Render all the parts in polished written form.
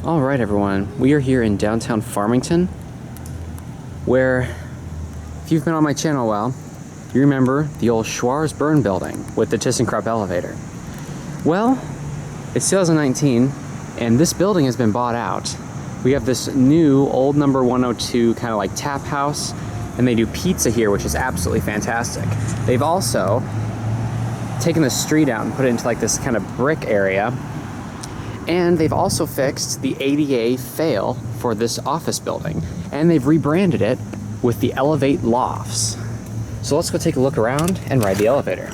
All right, everyone. We are here in downtown Farmington, where, if you've been on my channel a while, you remember the old Schwarz-Byrne building with the ThyssenKrupp elevator. Well, it's 2019, and this building has been bought out. We have this new old number 102 kind of like tap house, and they do pizza here, which is absolutely fantastic. They've also taken the street out and put it into like this kind of brick area. And they've also fixed the ADA fail for this office building. And they've rebranded it with the Elevate Lofts. So let's go take a look around and ride the elevator.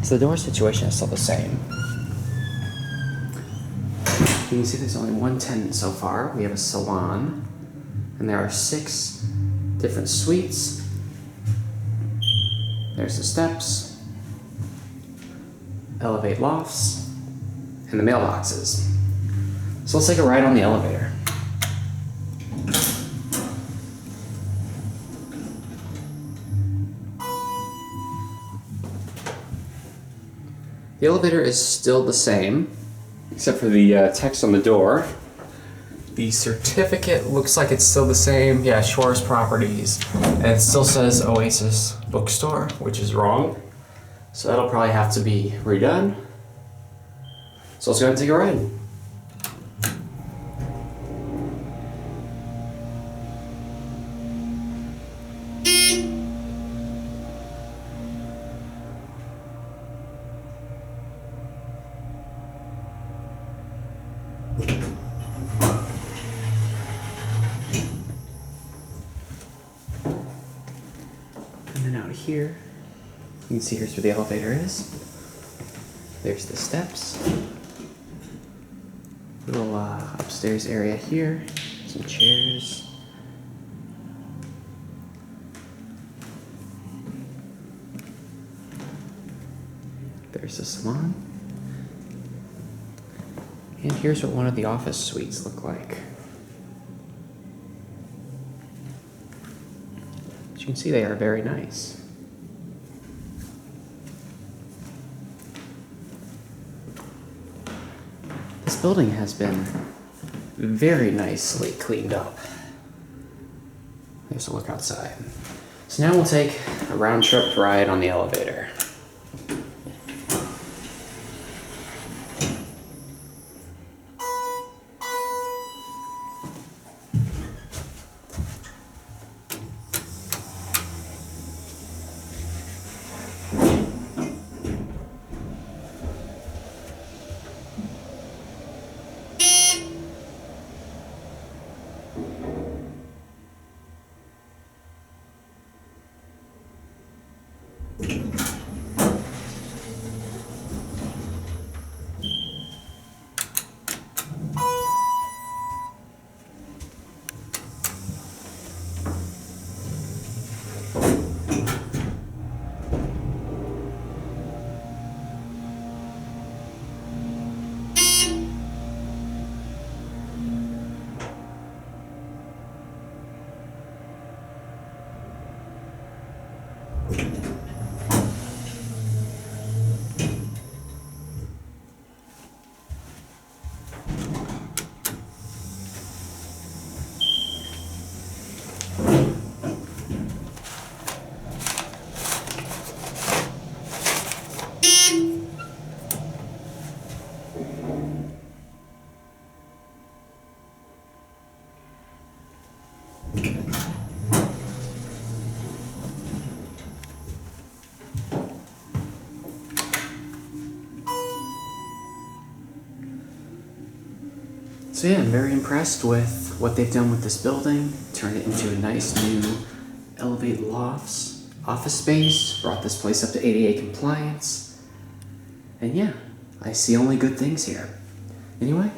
So the door situation is still the same. You can see there's only one tenant so far. We have a salon, and there are 6 different suites. There's the steps, Elevate Lofts, and the mailboxes. So let's take a ride on the elevator. The elevator is still the same, except for the text on the door. The certificate looks like it's still the same. Yeah, Schwarz Properties. And it still says Oasis Bookstore, which is wrong. So that'll probably have to be redone. So let's go ahead and take a ride. And then out here, you can see here's where the elevator is. There's the steps. Little upstairs area here, some chairs. There's the salon. And here's what one of the office suites look like. As you can see, they are very nice. This building has been very nicely cleaned up. There's a look outside. So now we'll take a round trip ride on the elevator. So yeah, I'm very impressed with what they've done with this building. Turned it into a nice new Elevate Lofts office space, brought this place up to ADA compliance. And yeah, I see only good things here. Anyway,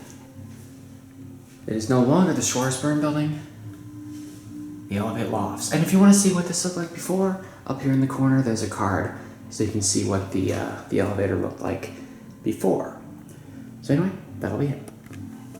it is no longer the Schwarz-Byrne building, the Elevate Lofts. And if you want to see what this looked like before, up here in the corner there's a card so you can see what the elevator looked like before. So anyway, that'll be it.